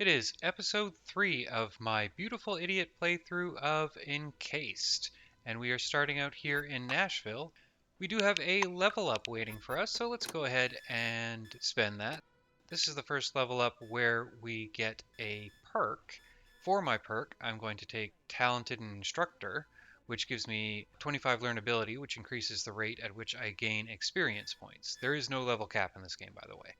It is episode 3 of my beautiful idiot playthrough of Encased, and we are starting out here in Nashville. We do have a level up waiting for us, so let's go ahead and spend that. This is the first level up where we get a perk. For my perk, I'm going to take Talented Instructor, which gives me 25 learnability, which increases the rate at which I gain experience points. There is no level cap in this game, by the way.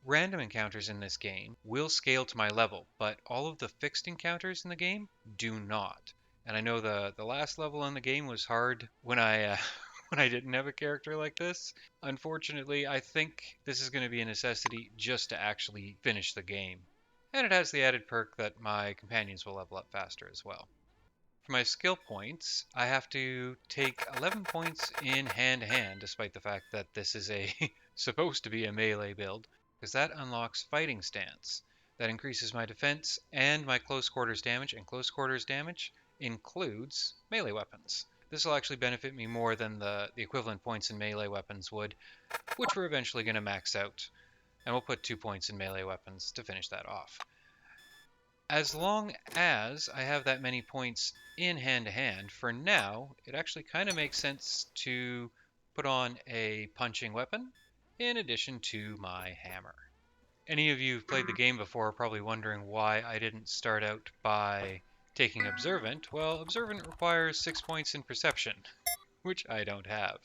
Random encounters in this game will scale to my level, but all of the fixed encounters in the game do not. And I know the last level in the game was hard when I when I didn't have a character like this. Unfortunately, I think this is going to be a necessity just to actually finish the game. And it has the added perk that my companions will level up faster as well. For my skill points, I have to take 11 points in hand-to-hand, despite the fact that this is a supposed to be a melee build, because that unlocks Fighting Stance. That increases my defense and my close quarters damage, and close quarters damage includes melee weapons. This will actually benefit me more than the equivalent points in melee weapons would, which we're eventually going to max out. And we'll put 2 points in melee weapons to finish that off. As long as I have that many points in hand-to-hand, for now, it actually kind of makes sense to put on a punching weapon in addition to my hammer. Any of you who've played the game before are probably wondering why I didn't start out by taking Observant. Well, Observant requires 6 points in Perception, which I don't have.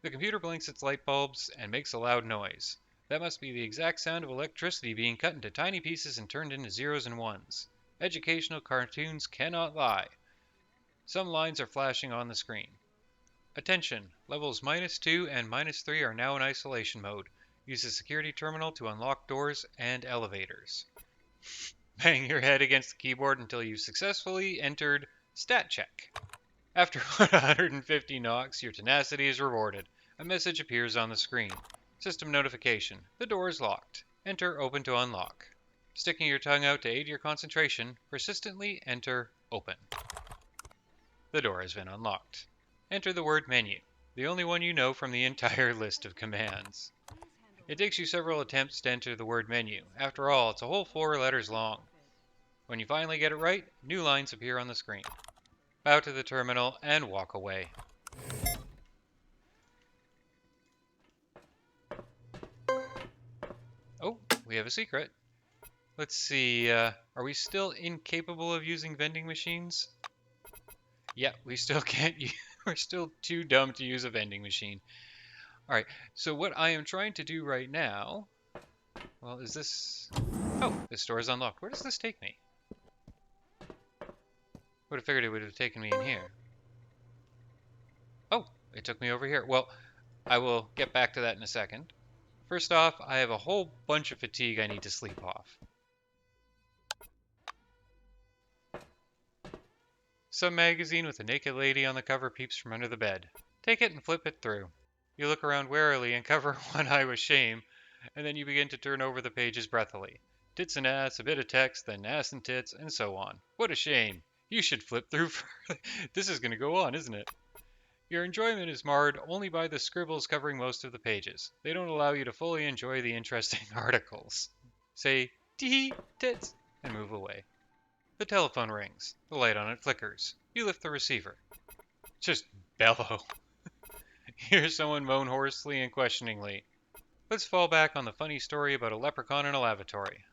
The computer blinks its light bulbs and makes a loud noise. That must be the exact sound of electricity being cut into tiny pieces and turned into zeros and ones. Educational cartoons cannot lie. Some lines are flashing on the screen. Attention, levels -2 and -3 are now in isolation mode. Use the security terminal to unlock doors and elevators. Bang your head against the keyboard until you've successfully entered Stat Check. After 150 knocks, your tenacity is rewarded. A message appears on the screen. System notification. The door is locked. Enter Open to unlock. Sticking your tongue out to aid your concentration, persistently enter Open. The door has been unlocked. Enter the word menu, the only one you know from the entire list of commands. It takes you several attempts to enter the word menu. After all, it's a whole 4 letters long. When you finally get it right, new lines appear on the screen. Bow to the terminal and walk away. Oh, we have a secret. Let's see, are we still incapable of using vending machines? Yeah, we still can't we're still too dumb to use a vending machine. Alright, so what I am trying to do right now... Well, is this... Oh, this door is unlocked. Where does this take me? Would have figured it would have taken me in here. Oh, it took me over here. Well, I will get back to that in a second. First off, I have a whole bunch of fatigue I need to sleep off. Some magazine with a naked lady on the cover peeps from under the bed. Take it and flip it through. You look around warily and cover one eye with shame, and then you begin to turn over the pages breathily. Tits and ass, a bit of text, then ass and tits, and so on. What a shame. You should flip through further. This is going to go on, isn't it? Your enjoyment is marred only by the scribbles covering most of the pages. They don't allow you to fully enjoy the interesting articles. Say, tee tits, and move away. The telephone rings. The light on it flickers. You lift the receiver. Just bellow. Hear someone moan hoarsely and questioningly. Let's fall back on the funny story about a leprechaun in a lavatory.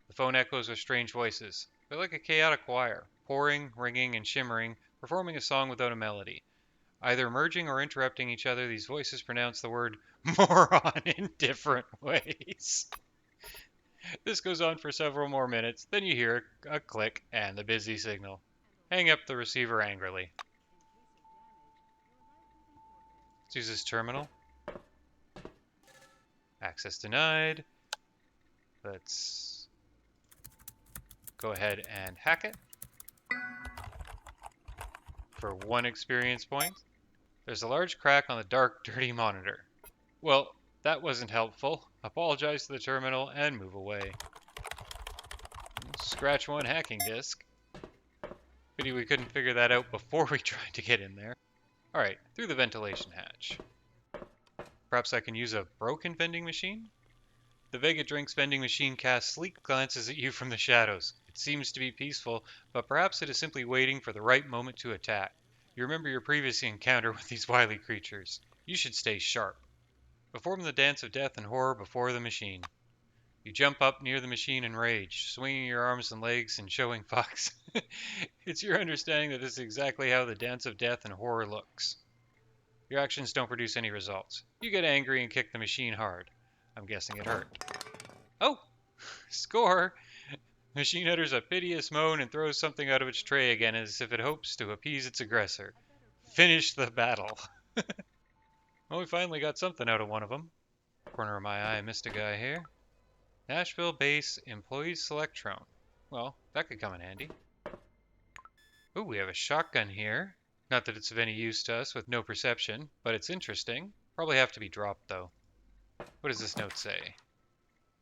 The phone echoes with strange voices. They're like a chaotic choir, pouring, ringing, and shimmering, performing a song without a melody. Either merging or interrupting each other, these voices pronounce the word moron in different ways. This goes on for several more minutes, then you hear a click and the busy signal. Hang up the receiver angrily. Let's use this terminal. Access denied. Let's go ahead and hack it for 1 experience point. There's a large crack on the dark, dirty monitor. Well, that wasn't helpful. Apologize to the terminal and move away. Scratch 1 hacking disk. Pity we couldn't figure that out before we tried to get in there. Alright, through the ventilation hatch. Perhaps I can use a broken vending machine? The Vega Drinks vending machine casts sleek glances at you from the shadows. It seems to be peaceful, but perhaps it is simply waiting for the right moment to attack. You remember your previous encounter with these wily creatures. You should stay sharp. Perform the dance of death and horror before the machine. You jump up near the machine in rage, swinging your arms and legs and showing fox. It's your understanding that this is exactly how the dance of death and horror looks. Your actions don't produce any results. You get angry and kick the machine hard. I'm guessing it hurt. Oh! Score! Machine utters a piteous moan and throws something out of its tray again as if it hopes to appease its aggressor. Finish the battle. Well, we finally got something out of one of them. Corner of my eye, I missed a guy here. Nashville base employees selectron. Well, that could come in handy. Ooh, we have a shotgun here. Not that it's of any use to us with no perception, but it's interesting. Probably have to be dropped, though. What does this note say?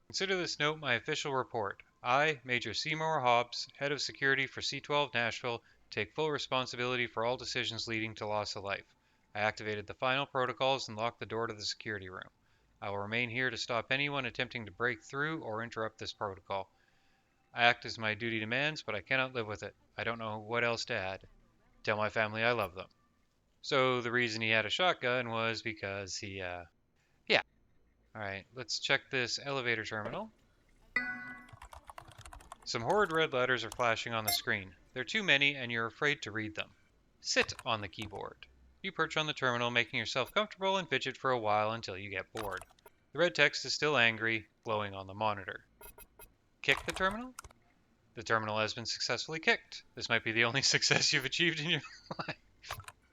Consider this note my official report. I, Major Seymour Hobbs, head of security for C-12 Nashville, take full responsibility for all decisions leading to loss of life. I activated the final protocols and locked the door to the security room. I will remain here to stop anyone attempting to break through or interrupt this protocol. I act as my duty demands, but I cannot live with it. I don't know what else to add. Tell my family I love them. So the reason he had a shotgun was because he, yeah. Alright, let's check this elevator terminal. Some horrid red letters are flashing on the screen. There are too many, and you're afraid to read them. Sit on the keyboard. You perch on the terminal, making yourself comfortable and fidget for a while until you get bored. The red text is still angry, glowing on the monitor. Kick the terminal? The terminal has been successfully kicked. This might be the only success you've achieved in your life.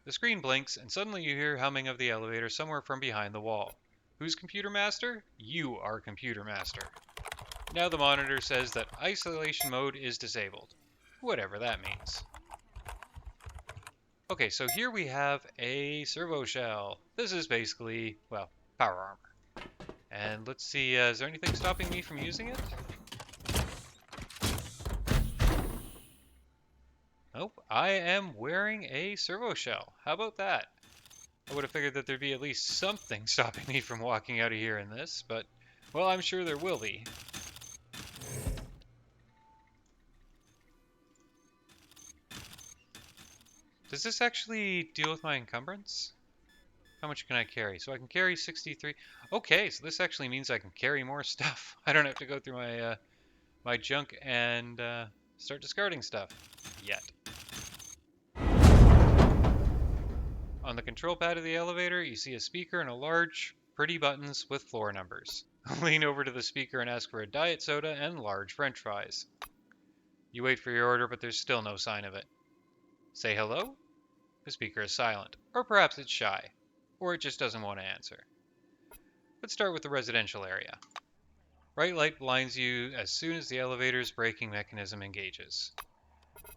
The screen blinks, and suddenly you hear humming of the elevator somewhere from behind the wall. Who's computer master? You are computer master. Now the monitor says that isolation mode is disabled. Whatever that means. Okay, so here we have a servo shell. This is basically, well, power armor. And let's see, is there anything stopping me from using it? Nope, I am wearing a servo shell. How about that? I would have figured that there'd be at least something stopping me from walking out of here in this, but, well, I'm sure there will be. Does this actually deal with my encumbrance? How much can I carry? So I can carry 63. Okay, so this actually means I can carry more stuff. I don't have to go through my my junk and start discarding stuff yet. On the control pad of the elevator, you see a speaker and a large, pretty buttons with floor numbers. Lean over to the speaker and ask for a diet soda and large french fries. You wait for your order, but there's still no sign of it. Say hello? The speaker is silent, or perhaps it's shy, or it just doesn't want to answer. Let's start with the residential area. Bright light blinds you as soon as the elevator's braking mechanism engages.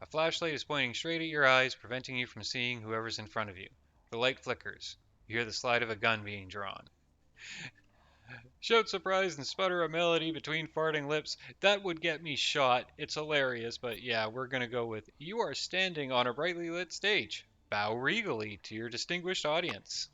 A flashlight is pointing straight at your eyes, preventing you from seeing whoever's in front of you. The light flickers. You hear the slide of a gun being drawn. Shout surprise and sputter a melody between farting lips. That would get me shot. It's hilarious, but yeah, we're gonna go with you are standing on a brightly lit stage. Bow regally to your distinguished audience.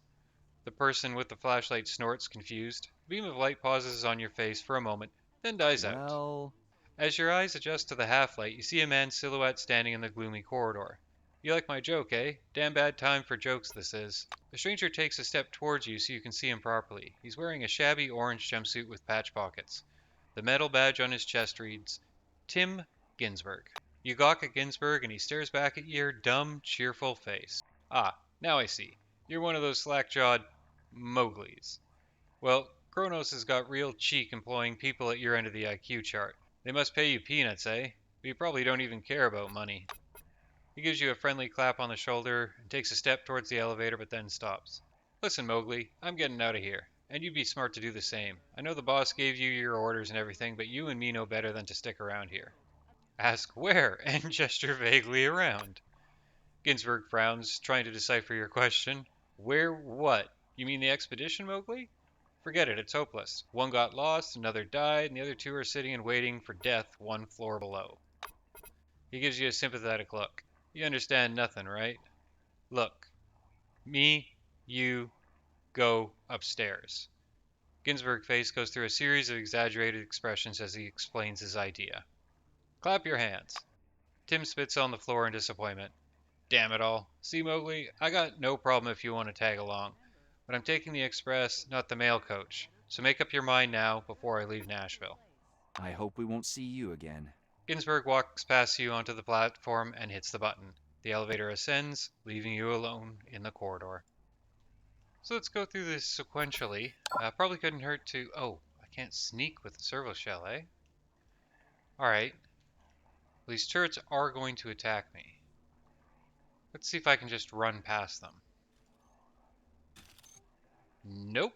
The person with the flashlight snorts, confused. A beam of light pauses on your face for a moment, then dies out. As your eyes adjust to the half-light, you see a man's silhouette standing in the gloomy corridor. You like my joke, eh? Damn bad time for jokes this is. The stranger takes a step towards you so you can see him properly. He's wearing a shabby orange jumpsuit with patch pockets. The metal badge on his chest reads, Tim Ginsburg. You gawk at Ginsburg and he stares back at your dumb, cheerful face. Ah, now I see. You're one of those slack-jawed Mowglis. Well, Kronos has got real cheek employing people at your end of the IQ chart. They must pay you peanuts, eh? But you probably don't even care about money. He gives you a friendly clap on the shoulder and takes a step towards the elevator but then stops. Listen, Mowgli, I'm getting out of here, and you'd be smart to do the same. I know the boss gave you your orders and everything, but you and me know better than to stick around here. Ask where, and gesture vaguely around. Ginsburg frowns, trying to decipher your question. Where what? You mean the expedition, Mowgli? Forget it, it's hopeless. One got lost, another died, and the other two are sitting and waiting for death 1 floor below. He gives you a sympathetic look. You understand nothing, right? Look. Me, you, go upstairs. Ginsberg's face goes through a series of exaggerated expressions as he explains his idea. Clap your hands. Tim spits on the floor in disappointment. Damn it all. See, Mowgli, I got no problem if you want to tag along. But I'm taking the express, not the mail coach. So make up your mind now before I leave Nashville. I hope we won't see you again. Ginsberg walks past you onto the platform and hits the button. The elevator ascends, leaving you alone in the corridor. So let's go through this sequentially. Probably couldn't hurt to... Oh, I can't sneak with the servo shell, eh? Alright. These turrets are going to attack me. Let's see if I can just run past them. Nope.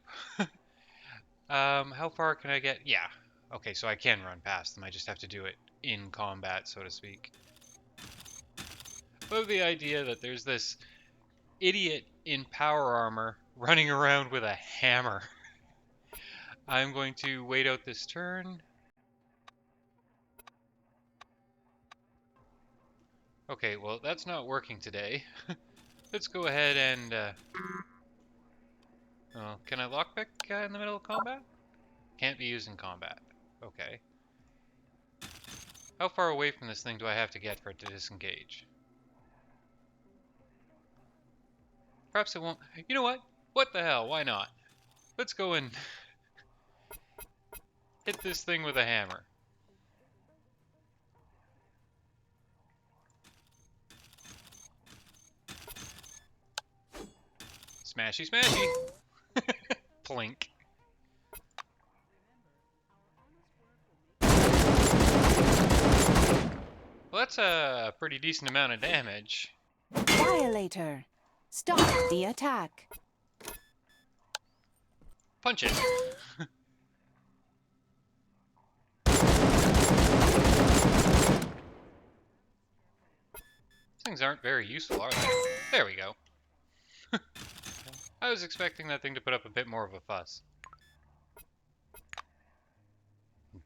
How far can I get? Yeah. Okay, so I can run past them. I just have to do it in combat, so to speak. Love the idea that there's this idiot in power armor running around with a hammer. I'm going to wait out this turn. Okay, well, that's not working today. Let's go ahead and... oh, can I lockpick in the middle of combat? Can't be used in combat. Okay. How far away from this thing do I have to get for it to disengage? Perhaps it won't... You know what? What the hell? Why not? Let's go and hit this thing with a hammer. Smashy, smashy. Plink. Well, that's a pretty decent amount of damage. Violator. Stop the attack. Punch it. These things aren't very useful, are they? There we go. I was expecting that thing to put up a bit more of a fuss.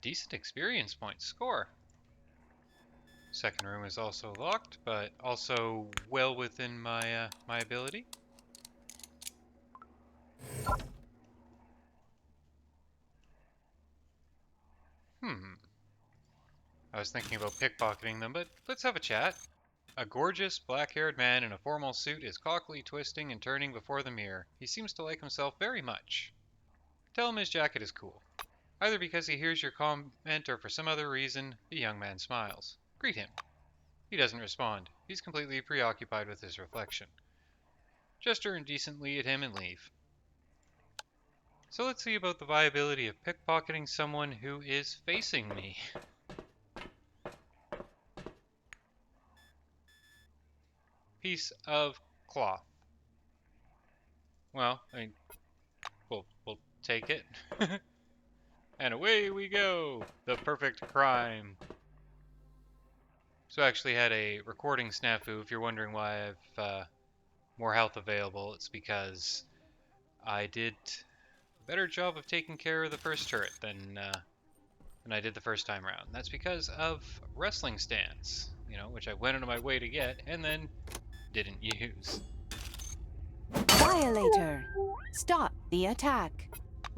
Decent experience points. Score. Second room is also locked, but also well within my my ability. I was thinking about pickpocketing them, but let's have a chat. A gorgeous, black-haired man in a formal suit is cockily twisting and turning before the mirror. He seems to like himself very much. Tell him his jacket is cool. Either because he hears your comment or for some other reason, the young man smiles. Greet him. He doesn't respond. He's completely preoccupied with his reflection. Gesture indecently at him and leave. So let's see about the viability of pickpocketing someone who is facing me. Piece of cloth. Well, I mean, we'll take it. And away we go! The perfect crime. So I actually had a recording snafu. If you're wondering why I've more health available, it's because I did a better job of taking care of the first turret than I did the first time around. That's because of wrestling stance, you know, which I went out of my way to get and then didn't use. Violator. Stop the attack.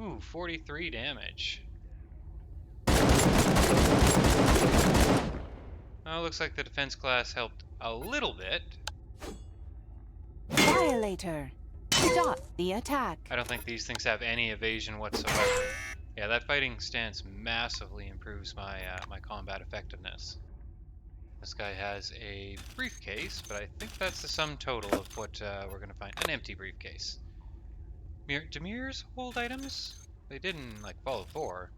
Ooh, 43 damage. Oh, looks like the defense class helped a little bit. Violator. Stop the attack. I don't think these things have any evasion whatsoever. Yeah, that fighting stance massively improves my my combat effectiveness. This guy has a briefcase, but I think that's the sum total of what we're going to find. An empty briefcase. Do mirrors hold items? They didn't, like, Fallout 4.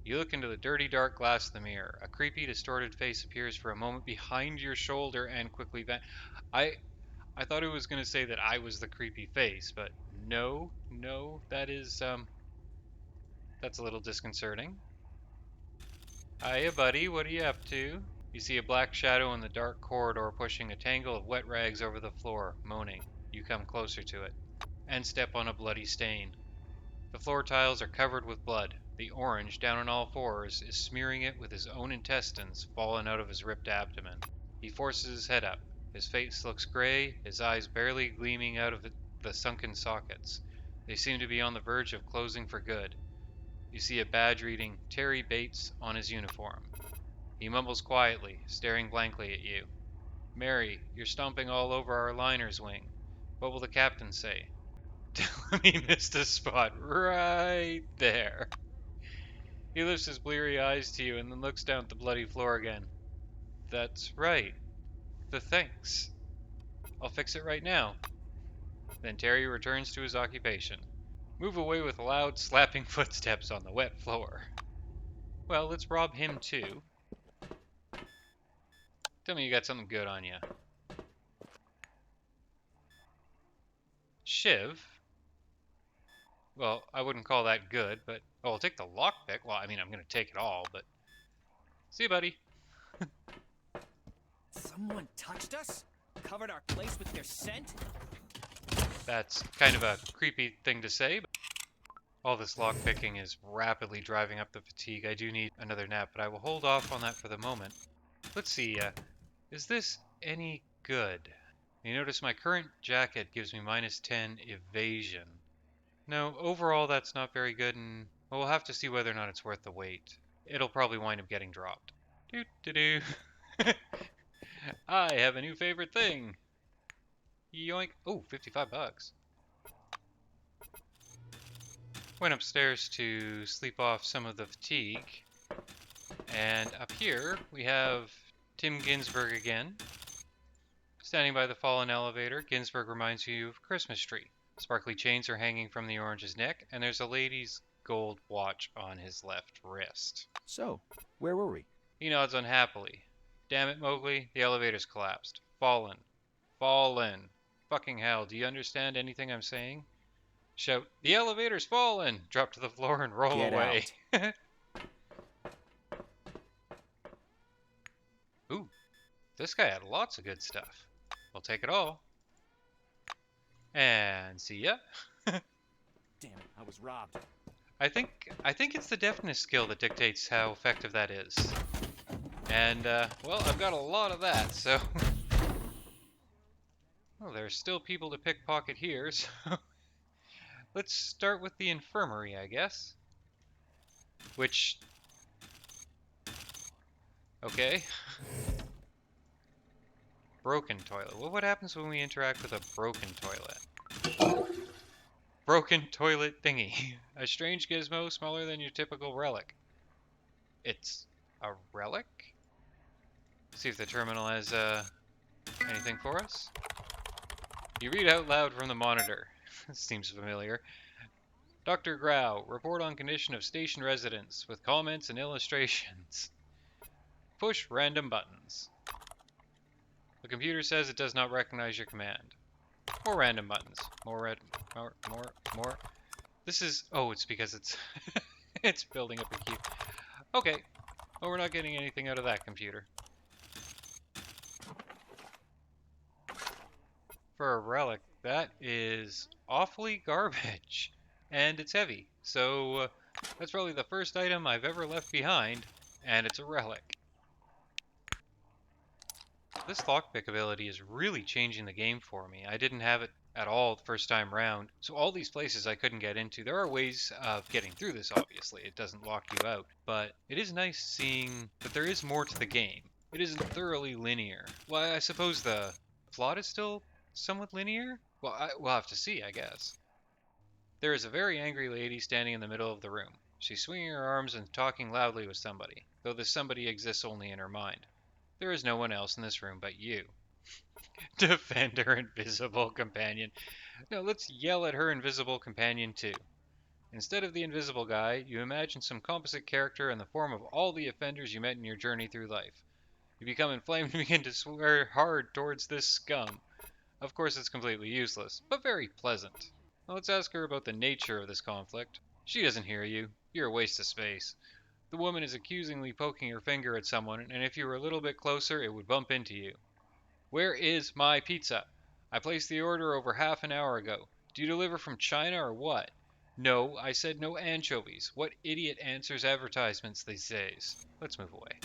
You look into the dirty, dark glass of the mirror. A creepy, distorted face appears for a moment behind your shoulder and quickly I thought it was going to say that I was the creepy face, but no, that is, that's a little disconcerting. Hiya, buddy, what are you up to? You see a black shadow in the dark corridor pushing a tangle of wet rags over the floor, moaning. You come closer to it, and step on a bloody stain. The floor tiles are covered with blood. The orange, down on all fours, is smearing it with his own intestines fallen out of his ripped abdomen. He forces his head up. His face looks gray, his eyes barely gleaming out of the sunken sockets. They seem to be on the verge of closing for good. You see a badge reading Terry Bates on his uniform. He mumbles quietly, staring blankly at you. Mary, you're stomping all over our liner's wing. What will the captain say? Tell him he missed a spot right there. He lifts his bleary eyes to you and then looks down at the bloody floor again. That's right. The thanks. I'll fix it right now. Then Terry returns to his occupation. Move away with loud, slapping footsteps on the wet floor. Well, let's rob him too. Tell me you got something good on you. Shiv? Well, I wouldn't call that good, but... Oh, I'll take the lockpick. Well, I mean, I'm going to take it all, but... See you, buddy. Someone touched us? Covered our place with their scent? That's kind of a creepy thing to say, but... All this lockpicking is rapidly driving up the fatigue. I do need another nap, but I will hold off on that for the moment. Let's see, is this any good? You notice my current jacket gives me -10 evasion. No, overall that's not very good, and we'll have to see whether or not it's worth the wait. It'll probably wind up getting dropped. Doo-doo-doo. I have a new favorite thing. Yoink. Oh, $55. Went upstairs to sleep off some of the fatigue. And up here we have Tim Ginsberg again. Standing by the fallen elevator, Ginsberg reminds you of a Christmas tree. Sparkly chains are hanging from the orange's neck, and there's a lady's gold watch on his left wrist. So, where were we? He nods unhappily. Damn it, Mowgli, the elevator's collapsed. Fallen. Fallen. Fucking hell, do you understand anything I'm saying? Shout, the elevator's fallen! Drop to the floor and roll Get away. Ooh, this guy had lots of good stuff. We'll take it all. And see ya. Damn it, I was robbed. I think it's the deafness skill that dictates how effective that is. And, well, I've got a lot of that, so... Well, there's still people to pickpocket here, so... Let's start with the infirmary, I guess. Which... Okay. Broken toilet. Well, what happens when we interact with a broken toilet? Broken toilet thingy. A strange gizmo smaller than your typical relic. It's a relic? See if the terminal has anything for us. You read out loud from the monitor. Seems familiar. Dr. Grau, report on condition of station residents with comments and illustrations. Push random buttons. The computer says it does not recognize your command. More random buttons. More. This is... Oh, it's because it's... it's building up a queue. Okay. Well, we're not getting anything out of that computer. For a relic, that is awfully garbage. And it's heavy. So, that's probably the first item I've ever left behind. And it's a relic. This lockpick ability is really changing the game for me. I didn't have it at all the first time round, so all these places I couldn't get into. There are ways of getting through this, obviously. It doesn't lock you out, but it is nice seeing that there is more to the game. It isn't thoroughly linear. Well, I suppose the plot is still somewhat linear? Well, we'll have to see, I guess. There is a very angry lady standing in the middle of the room. She's swinging her arms and talking loudly with somebody, though this somebody exists only in her mind. There is no one else in this room but you. Defend her invisible companion. No, let's yell at her invisible companion too. Instead of the invisible guy, you imagine some composite character in the form of all the offenders you met in your journey through life. You become inflamed and begin to swear hard towards this scum. Of course, it's completely useless, but very pleasant. Well, let's ask her about the nature of this conflict. She doesn't hear you. You're a waste of space. The woman is accusingly poking her finger at someone, and if you were a little bit closer, it would bump into you. Where is my pizza? I placed the order over half an hour ago. Do you deliver from China or what? No, I said no anchovies. What idiot answers advertisements these days? Let's move away.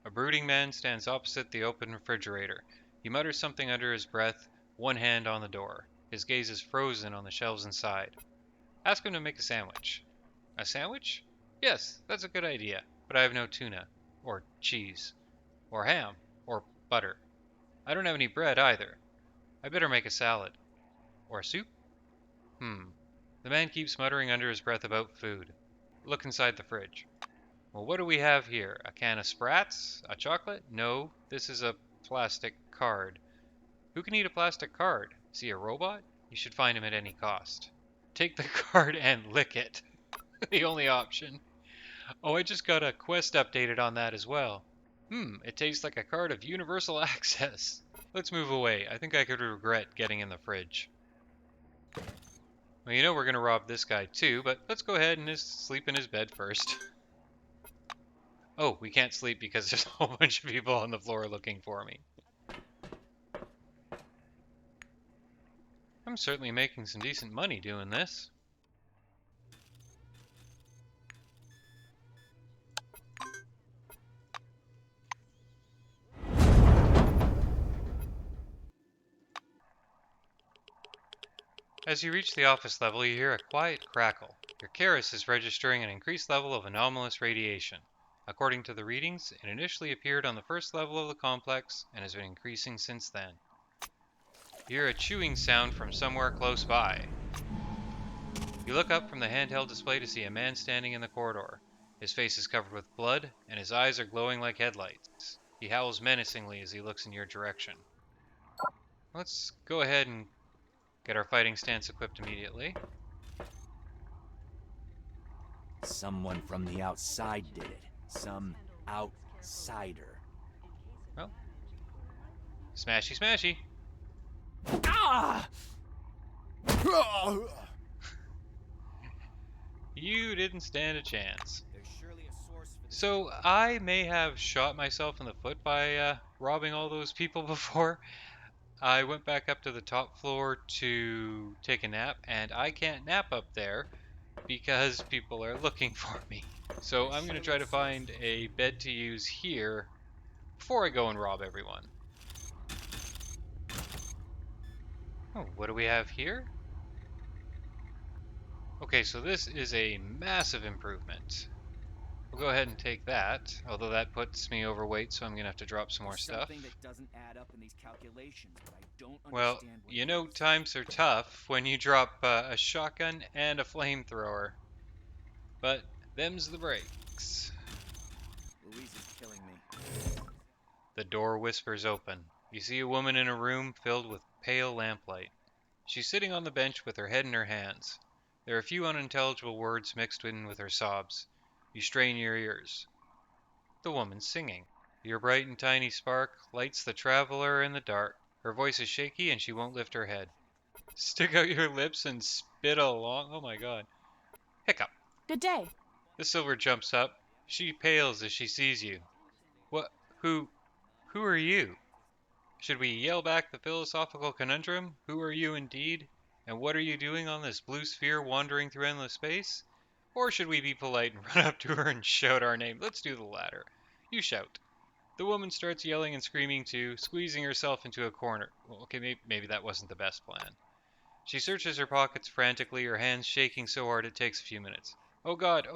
A brooding man stands opposite the open refrigerator. He mutters something under his breath, one hand on the door. His gaze is frozen on the shelves inside. Ask him to make a sandwich. A sandwich? Yes, that's a good idea, but I have no tuna, or cheese, or ham, or butter. I don't have any bread either. I better make a salad. Or a soup? The man keeps muttering under his breath about food. Look inside the fridge. Well, what do we have here? A can of Sprats? A chocolate? No, this is a plastic card. Who can eat a plastic card? Is he a robot? You should find him at any cost. Take the card and lick it. The only option. Oh, I just got a quest updated on that as well. It tastes like a card of universal access. Let's move away. I think I could regret getting in the fridge. Well, you know we're gonna rob this guy too, but let's go ahead and just sleep in his bed first. Oh, we can't sleep because there's a whole bunch of people on the floor looking for me. I'm certainly making some decent money doing this. As you reach the office level, you hear a quiet crackle. Your Keras is registering an increased level of anomalous radiation. According to the readings, it initially appeared on the first level of the complex and has been increasing since then. You hear a chewing sound from somewhere close by. You look up from the handheld display to see a man standing in the corridor. His face is covered with blood, and his eyes are glowing like headlights. He howls menacingly as he looks in your direction. Let's go ahead and get our fighting stance equipped immediately. Someone from the outside did it. Some outsider. Well, smashy smashy. Ah! You didn't stand a chance. There's surely a source for this. So I may have shot myself in the foot by robbing all those people before. I went back up to the top floor to take a nap, and I can't nap up there because people are looking for me. So I'm going to try to find a bed to use here before I go and rob everyone. Oh, what do we have here? Okay, so this is a massive improvement. We'll go ahead and take that, although that puts me overweight, so I'm going to have to drop some more There's stuff. something that doesn't add up in these calculations, but I don't Well, understand what you it know is. times are tough when you drop a shotgun and a flamethrower. But them's the breaks. Louise is killing me. The door whispers open. You see a woman in a room filled with pale lamplight. She's sitting on the bench with her head in her hands. There are a few unintelligible words mixed in with her sobs. You strain your ears. The woman's singing. Your bright and tiny spark lights the traveler in the dark. Her voice is shaky and she won't lift her head. Stick out your lips and spit along. Oh my god. Hiccup. Good day. The silver jumps up. She pales as she sees you. What? Who are you? Should we yell back the philosophical conundrum? Who are you indeed? And what are you doing on this blue sphere wandering through endless space? Or should we be polite and run up to her and shout our name? Let's do the latter. You shout. The woman starts yelling and screaming too, squeezing herself into a corner. Well, okay, maybe that wasn't the best plan. She searches her pockets frantically, her hands shaking so hard it takes a few minutes. Oh god,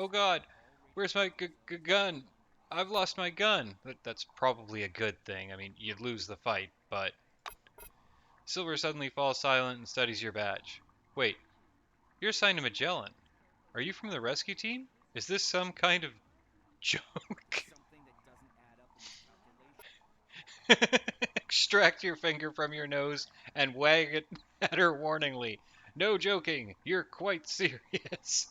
where's my gun? I've lost my gun. That's probably a good thing. I mean, you'd lose the fight, but... Silver suddenly falls silent and studies your badge. Wait, you're assigned to Magellan. Are you from the rescue team? Is this some kind of joke? Something that doesn't add up in these calculations. Extract your finger from your nose and wag it at her warningly. No joking, you're quite serious.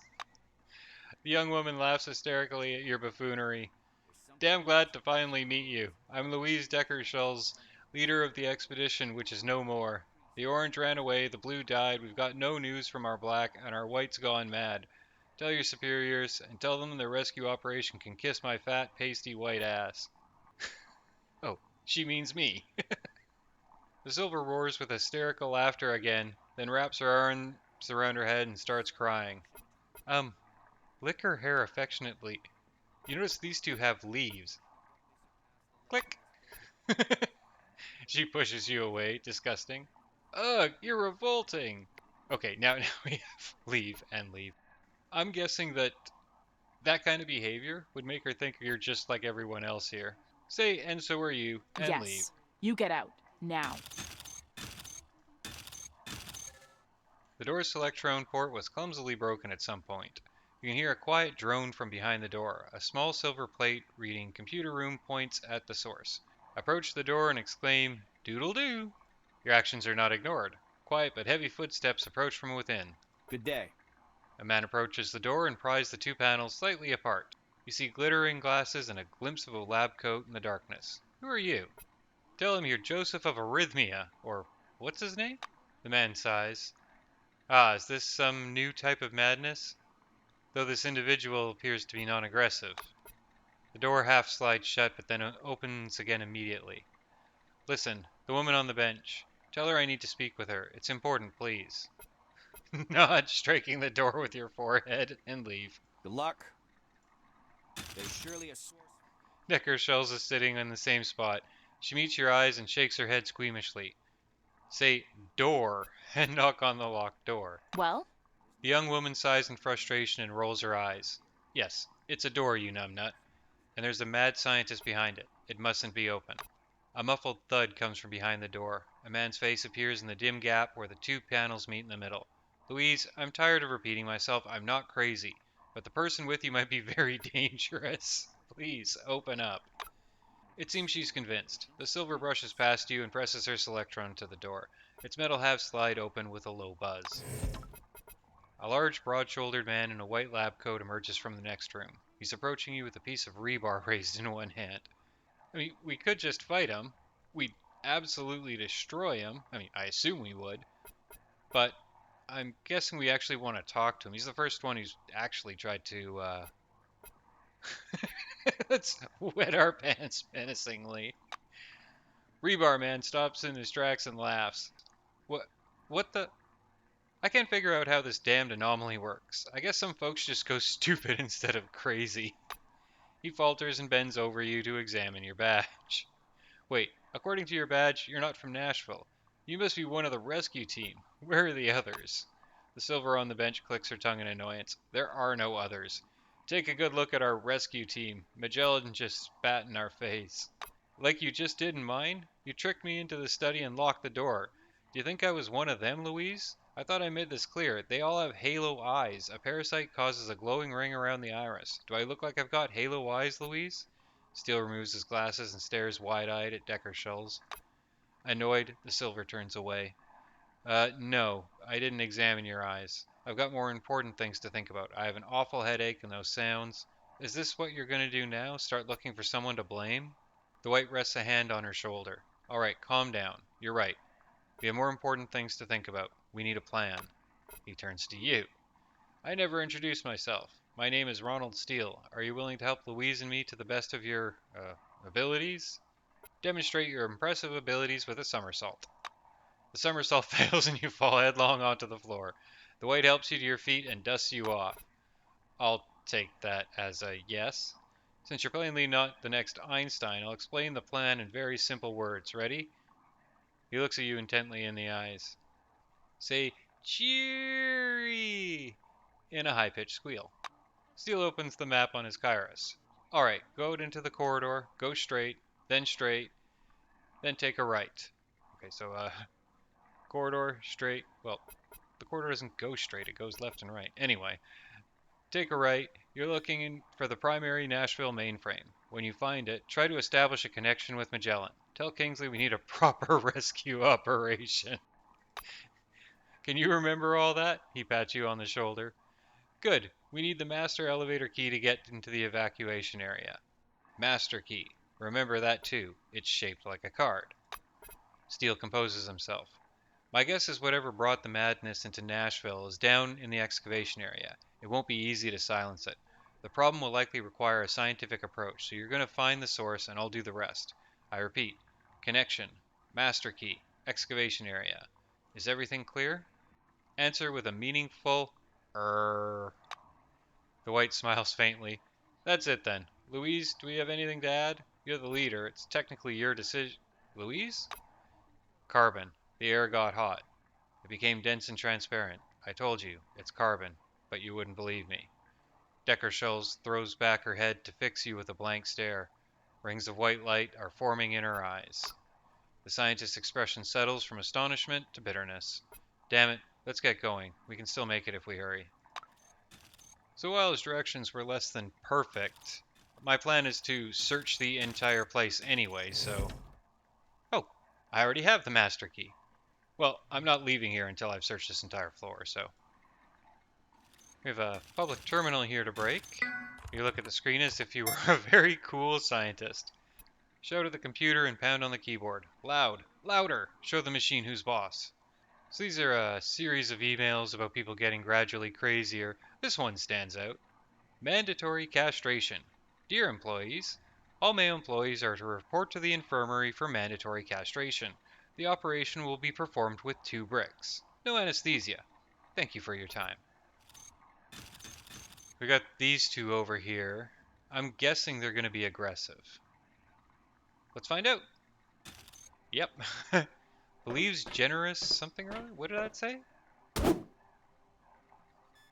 The young woman laughs hysterically at your buffoonery. Damn glad to finally meet you. I'm Louise Deckershall's leader of the expedition, which is no more. The orange ran away, the blue died, we've got no news from our black, and our white's gone mad. Tell your superiors, and tell them their rescue operation can kiss my fat, pasty white ass. Oh, she means me. The silver roars with hysterical laughter again, then wraps her arms around her head and starts crying. Lick her hair affectionately. You notice these two have leaves. Click! She pushes you away, disgusting. Ugh, you're revolting. Okay, now we have leave and leave. I'm guessing that that kind of behavior would make her think you're just like everyone else here. Say, and so are you, and leave. Yes. You get out. Now. The door's selectron port was clumsily broken at some point. You can hear a quiet drone from behind the door. A small silver plate reading computer room points at the source. Approach the door and exclaim, "Doodle doo!" Your actions are not ignored. Quiet but heavy footsteps approach from within. Good day. A man approaches the door and pries the two panels slightly apart. You see glittering glasses and a glimpse of a lab coat in the darkness. Who are you? Tell him you're Joseph of Arrhythmia, or what's his name? The man sighs. Ah, is this some new type of madness? Though this individual appears to be non-aggressive. The door half slides shut, but then opens again immediately. Listen, the woman on the bench. Tell her I need to speak with her. It's important, please. Nod, striking the door with your forehead, and leave. Good luck. There's surely a source. Necker Shells is sitting in the same spot. She meets your eyes and shakes her head squeamishly. Say, door, and knock on the locked door. Well? The young woman sighs in frustration and rolls her eyes. Yes, it's a door, you numbnut. And there's a mad scientist behind it. It mustn't be open. A muffled thud comes from behind the door. A man's face appears in the dim gap where the two panels meet in the middle. Louise, I'm tired of repeating myself. I'm not crazy. But the person with you might be very dangerous. Please, open up. It seems she's convinced. The silver brushes past you and presses her selectron to the door. Its metal halves slide open with a low buzz. A large, broad-shouldered man in a white lab coat emerges from the next room. He's approaching you with a piece of rebar raised in one hand. I mean, we could just fight him. We'd absolutely destroy him. I mean, I assume we would. But I'm guessing we actually want to talk to him. He's the first one who's actually tried to, let's wet our pants menacingly. Rebar man stops in his tracks and laughs. What? What the? I can't figure out how this damned anomaly works. I guess some folks just go stupid instead of crazy. He falters and bends over you to examine your badge. Wait, according to your badge, you're not from Nashville. You must be one of the rescue team. Where are the others? The silver on the bench clicks her tongue in annoyance. There are no others. Take a good look at our rescue team. Magellan just spat in our face. Like you just did in mine? You tricked me into the study and locked the door. Do you think I was one of them, Louise? I thought I made this clear. They all have halo eyes. A parasite causes a glowing ring around the iris. Do I look like I've got halo eyes, Louise? Steele removes his glasses and stares wide-eyed at Decker Schulz. Annoyed, the silver turns away. No, I didn't examine your eyes. I've got more important things to think about. I have an awful headache and those sounds. Is this what you're going to do now? Start looking for someone to blame? The white rests a hand on her shoulder. All right, calm down. You're right. We have more important things to think about. We need a plan. He turns to you. I never introduced myself. My name is Ronald Steele. Are you willing to help Louise and me to the best of your, abilities? Demonstrate your impressive abilities with a somersault. The somersault fails and you fall headlong onto the floor. The white helps you to your feet and dusts you off. I'll take that as a yes. Since you're plainly not the next Einstein, I'll explain the plan in very simple words. Ready? He looks at you intently in the eyes. Say, cheery, in a high-pitched squeal. Steele opens the map on his kairos. All right, go out into the corridor, go straight, then take a right. Okay, so, corridor, straight, well, the corridor doesn't go straight, it goes left and right. Anyway, take a right, you're looking for the primary Nashville mainframe. When you find it, try to establish a connection with Magellan. Tell Kingsley we need a proper rescue operation. Can you remember all that? He pats you on the shoulder. Good. We need the master elevator key to get into the evacuation area. Master key. Remember that too. It's shaped like a card. Steele composes himself. My guess is whatever brought the madness into Nashville is down in the excavation area. It won't be easy to silence it. The problem will likely require a scientific approach, so you're going to find the source and I'll do the rest. I repeat, connection, master key, excavation area. Is everything clear? Answer with a meaningful The white smiles faintly. That's it then. Louise, do we have anything to add? You're the leader. It's technically your decision. Louise? Carbon. The air got hot. It became dense and transparent. I told you, it's carbon, but you wouldn't believe me. Deckershell throws back her head to fix you with a blank stare. Rings of white light are forming in her eyes. The scientist's expression settles from astonishment to bitterness. Damn it, let's get going. We can still make it if we hurry. So while his directions were less than perfect, my plan is to search the entire place anyway, so... Oh, I already have the master key. Well, I'm not leaving here until I've searched this entire floor, so... We have a public terminal here to break. You look at the screen as if you were a very cool scientist. Shout at the computer and pound on the keyboard. Loud. Louder! Show the machine who's boss. So these are a series of emails about people getting gradually crazier. This one stands out. Mandatory castration. Dear employees, all male employees are to report to the infirmary for mandatory castration. The operation will be performed with 2 bricks. No anesthesia. Thank you for your time. We got these two over here. I'm guessing they're going to be aggressive. Let's find out. Yep. Believes generous something or other? What did that say?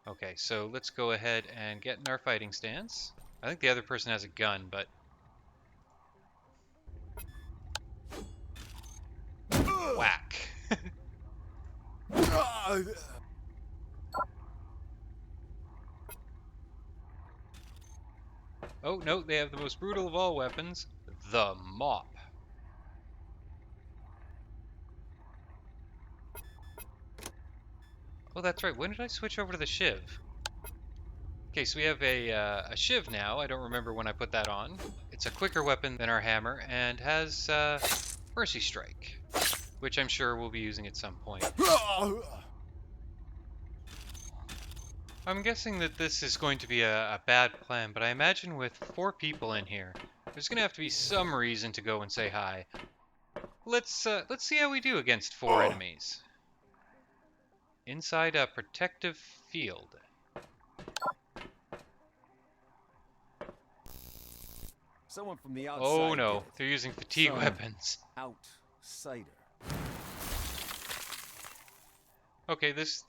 Okay, so let's go ahead and get in our fighting stance. I think the other person has a gun, but... Whack. Oh, no, they have the most brutal of all weapons, the mop. Oh, that's right. When did I switch over to the shiv? Okay, so we have a shiv now. I don't remember when I put that on. It's a quicker weapon than our hammer and has Mercy Strike, which I'm sure we'll be using at some point. I'm guessing that this is going to be a bad plan, but I imagine with 4 people in here, there's going to have to be some reason to go and say hi. Let's see how we do against 4 enemies. Inside a protective field. Someone from the outside. Oh no, did it. they're using fatigue Some weapons. Outsider. Okay, this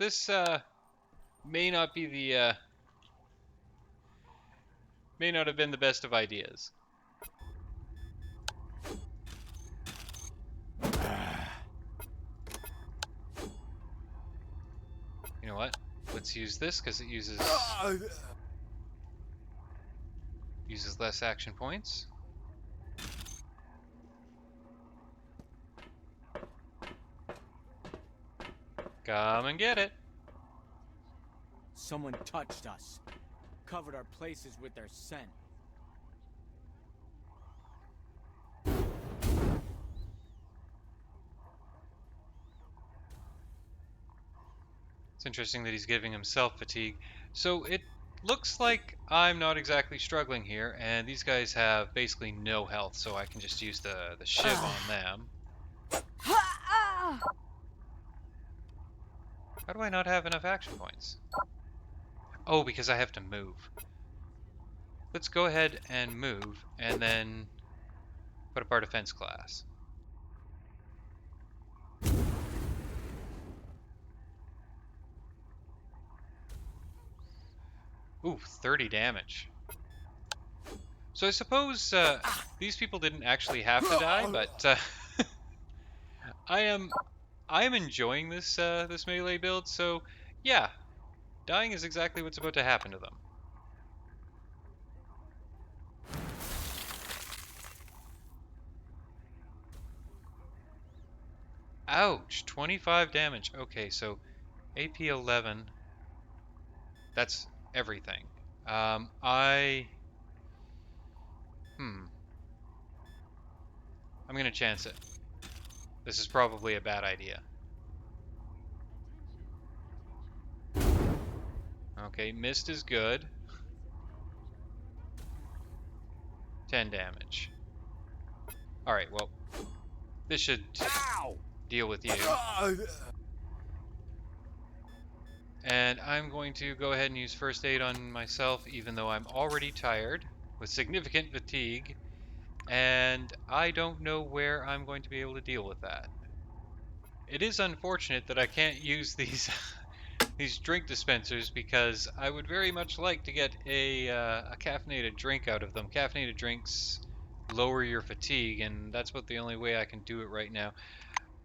may not be the may not have been the best of ideas. You know what? Let's use this because it uses less action points. Come and get it. Someone touched us. Covered our places with their scent. It's interesting that he's giving himself fatigue. So it looks like I'm not exactly struggling here, and these guys have basically no health, so I can just use the shiv on them. How do I not have enough action points? Oh, because I have to move. Let's go ahead and move, and then put up our defense class. Ooh, 30 damage. So I suppose these people didn't actually have to die, but I am enjoying this this melee build. So yeah, dying is exactly what's about to happen to them. Ouch, 25 damage. Okay, so AP 11. That's everything. I'm gonna chance it. This is probably a bad idea. Okay, mist is good. 10 damage. Alright, well, this should deal with you. And I'm going to go ahead and use first aid on myself, even though I'm already tired with significant fatigue, and I don't know where I'm going to be able to deal with that. It is unfortunate that I can't use these these drink dispensers because I would very much like to get a caffeinated drink out of them. Caffeinated drinks lower your fatigue, and that's about the only way I can do it right now.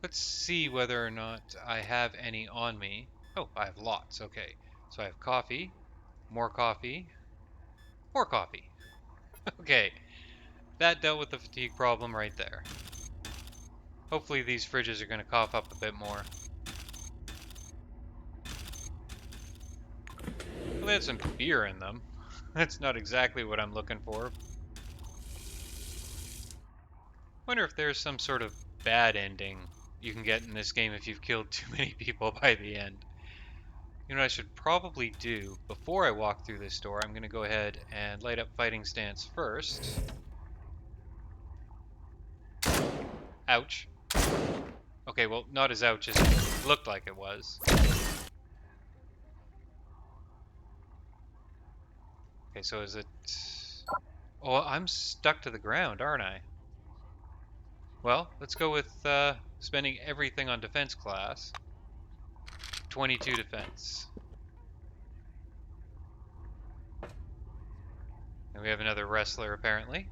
Let's see whether or not I have any on me. Oh, I have lots. Okay. So I have coffee, more coffee, more coffee. Okay. That dealt with the fatigue problem right there. Hopefully these fridges are going to cough up a bit more. Well, they had some beer in them. That's not exactly what I'm looking for. Wonder if there's some sort of bad ending you can get in this game if you've killed too many people by the end. You know what I should probably do before I walk through this door? I'm going to go ahead and light up fighting stance first. Ouch. Okay, well, not as ouch as it looked like it was. Okay, so is it... Oh, I'm stuck to the ground, aren't I? Well, let's go with spending everything on defense class. 22 defense. And we have another wrestler, apparently.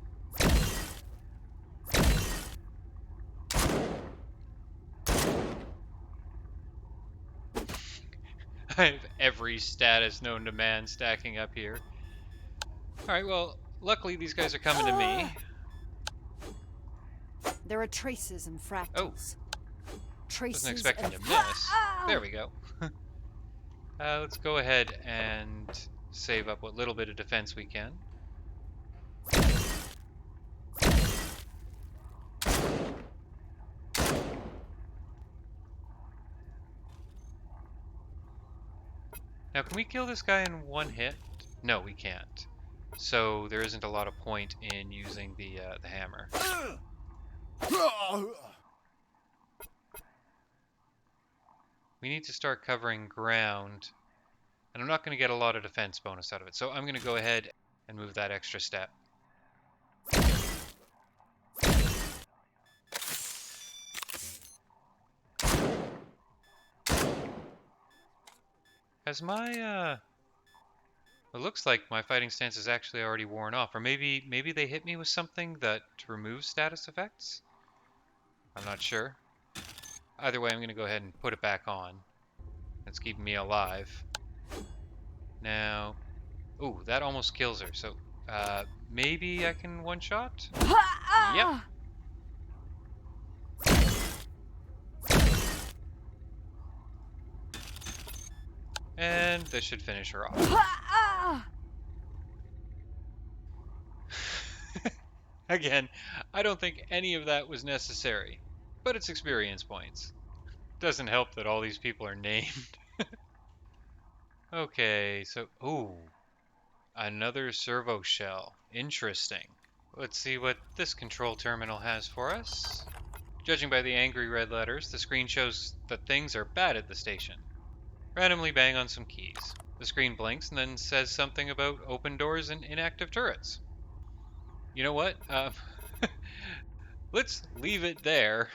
I have every status known to man stacking up here. Alright, well, luckily these guys are coming to me. There are traces and fractals. Traces Wasn't expecting and... to miss. There we go. Let's go ahead and save up what little bit of defense we can. Now, can we kill this guy in one hit? No, we can't. So there isn't a lot of point in using the hammer. We need to start covering ground, and I'm not going to get a lot of defense bonus out of it, so I'm going to go ahead and move that extra step. Has my, it looks like my fighting stance is actually already worn off, or maybe they hit me with something that removes status effects? I'm not sure. Either way, I'm going to go ahead and put it back on. It's keeping me alive. Now, ooh, that almost kills her, so, maybe I can one-shot? Yep. And this should finish her off. Again, I don't think any of that was necessary, but it's experience points. Doesn't help that all these people are named. Okay, so, ooh, another servo shell. Interesting. Let's see what this control terminal has for us. Judging by the angry red letters, the screen shows that things are bad at the station. Randomly bang on some keys. The screen blinks and then says something about open doors and inactive turrets. You know what? Let's leave it there,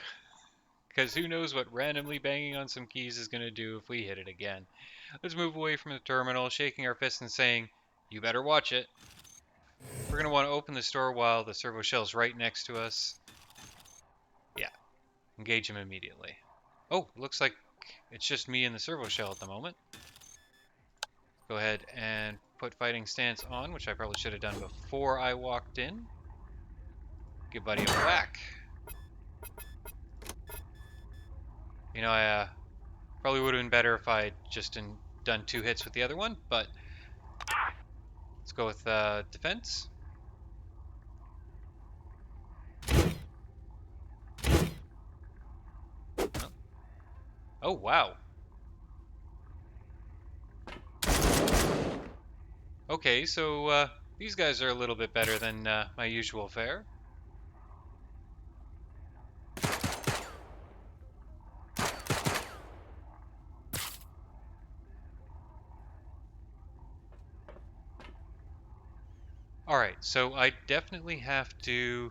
because who knows what randomly banging on some keys is going to do if we hit it again. Let's move away from the terminal, shaking our fists and saying, you better watch it. We're going to want to open the door while the servo shell's right next to us. Yeah, engage him immediately. Oh, looks like it's just me and the servo shell at the moment. Go ahead and put fighting stance on, which I probably should have done before I walked in. Give buddy a whack. You know, I probably would have been better if I just done 2 hits with the other one, but let's go with defense. Oh, wow. Okay, so these guys are a little bit better than my usual fare. Alright, so I definitely have to...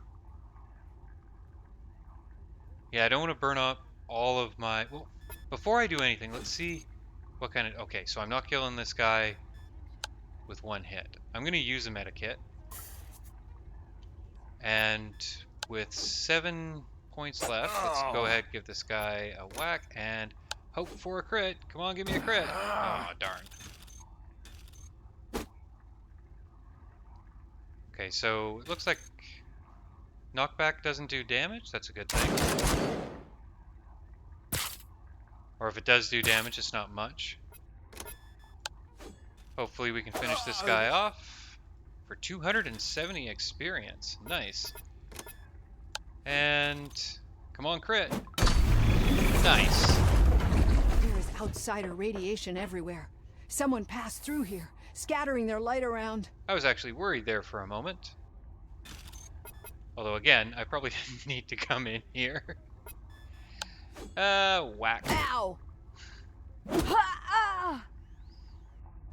Yeah, I don't want to burn up all of my... Well, before I do anything, let's see what kind of... Okay, so I'm not killing this guy with one hit. I'm going to use a medikit. And with 7 points left, let's go ahead and give this guy a whack and hope for a crit. Come on, give me a crit. Oh, darn. Okay, so it looks like knockback doesn't do damage. That's a good thing. Or if it does do damage, it's not much. Hopefully we can finish this guy off for 270 experience. Nice. And come on, crit. Nice. There is outsider radiation everywhere. Someone passed through here, scattering their light around. I was actually worried there for a moment. Although again, I probably didn't need to come in here. Whack. Ow! Ha-ah!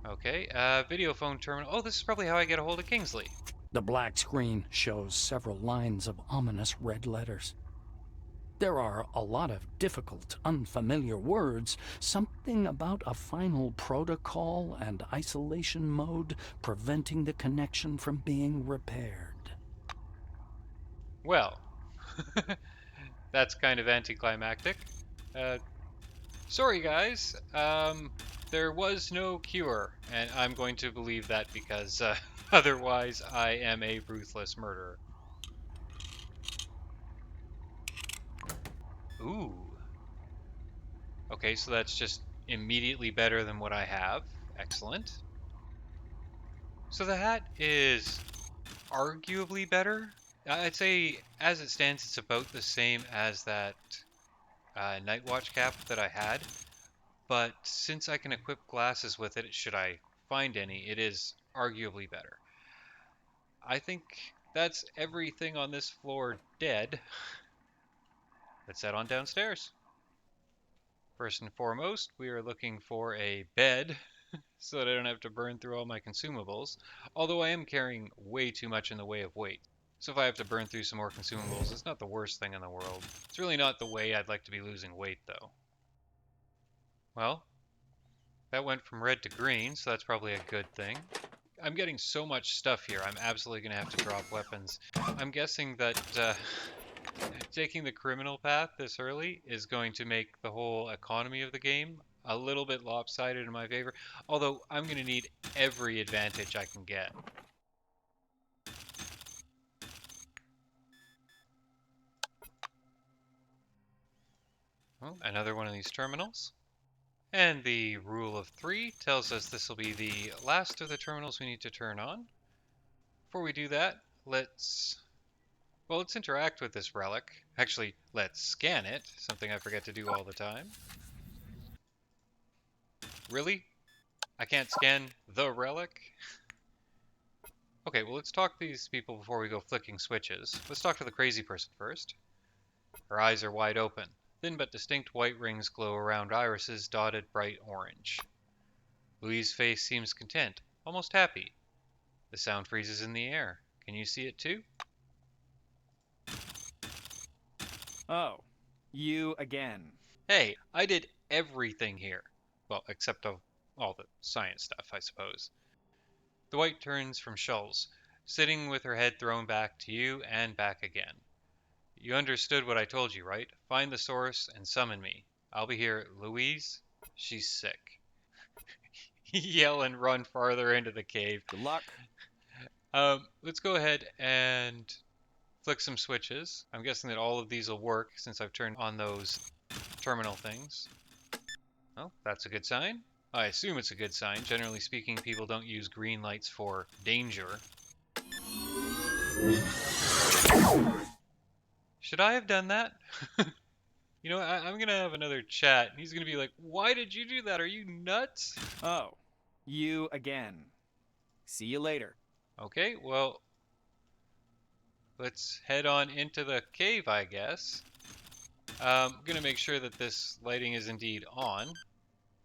Okay, video phone terminal. Oh, this is probably how I get a hold of Kingsley. The black screen shows several lines of ominous red letters. There are a lot of difficult, unfamiliar words, something about a final protocol and isolation mode preventing the connection from being repaired. Well, that's kind of anticlimactic. Sorry guys, there was no cure, and I'm going to believe that because otherwise I am a ruthless murderer. Ooh. Okay, so that's just immediately better than what I have. Excellent. So the hat is arguably better. I'd say, as it stands, it's about the same as that Night Watch cap that I had. But since I can equip glasses with it, should I find any, it is arguably better. I think that's everything on this floor dead. Let's head on downstairs. First and foremost, we are looking for a bed so that I don't have to burn through all my consumables. Although I am carrying way too much in the way of weight. So if I have to burn through some more consumables, it's not the worst thing in the world. It's really not the way I'd like to be losing weight, though. Well, that went from red to green, so that's probably a good thing. I'm getting so much stuff here, I'm absolutely going to have to drop weapons. I'm guessing that taking the criminal path this early is going to make the whole economy of the game a little bit lopsided in my favor. Although, I'm going to need every advantage I can get. Well, another one of these terminals. And the rule of 3 tells us this will be the last of the terminals we need to turn on. Before we do that, let's interact with this relic. Actually, let's scan it, something I forget to do all the time. Really? I can't scan the relic? Okay, well let's talk to these people before we go flicking switches. Let's talk to the crazy person first. Her eyes are wide open. Thin but distinct white rings glow around irises dotted bright orange. Louise's face seems content, almost happy. The sound freezes in the air. Can you see it too? Oh, you again. Hey, I did everything here. Well, except of all the science stuff, I suppose. The white turns from Schultz, sitting with her head thrown back to you and back again. You understood what I told you, right? Find the source and summon me. I'll be here. Louise, she's sick. Yell and run farther into the cave. Good luck. Let's go ahead and flick some switches. I'm guessing that all of these will work since I've turned on those terminal things. Well, that's a good sign. I assume it's a good sign. Generally speaking, people don't use green lights for danger. Should I have done that? You know, I'm going to have another chat. He's going to be like, why did you do that? Are you nuts? Oh, you again. See you later. Okay, well, let's head on into the cave, I guess. I'm going to make sure that this lighting is indeed on.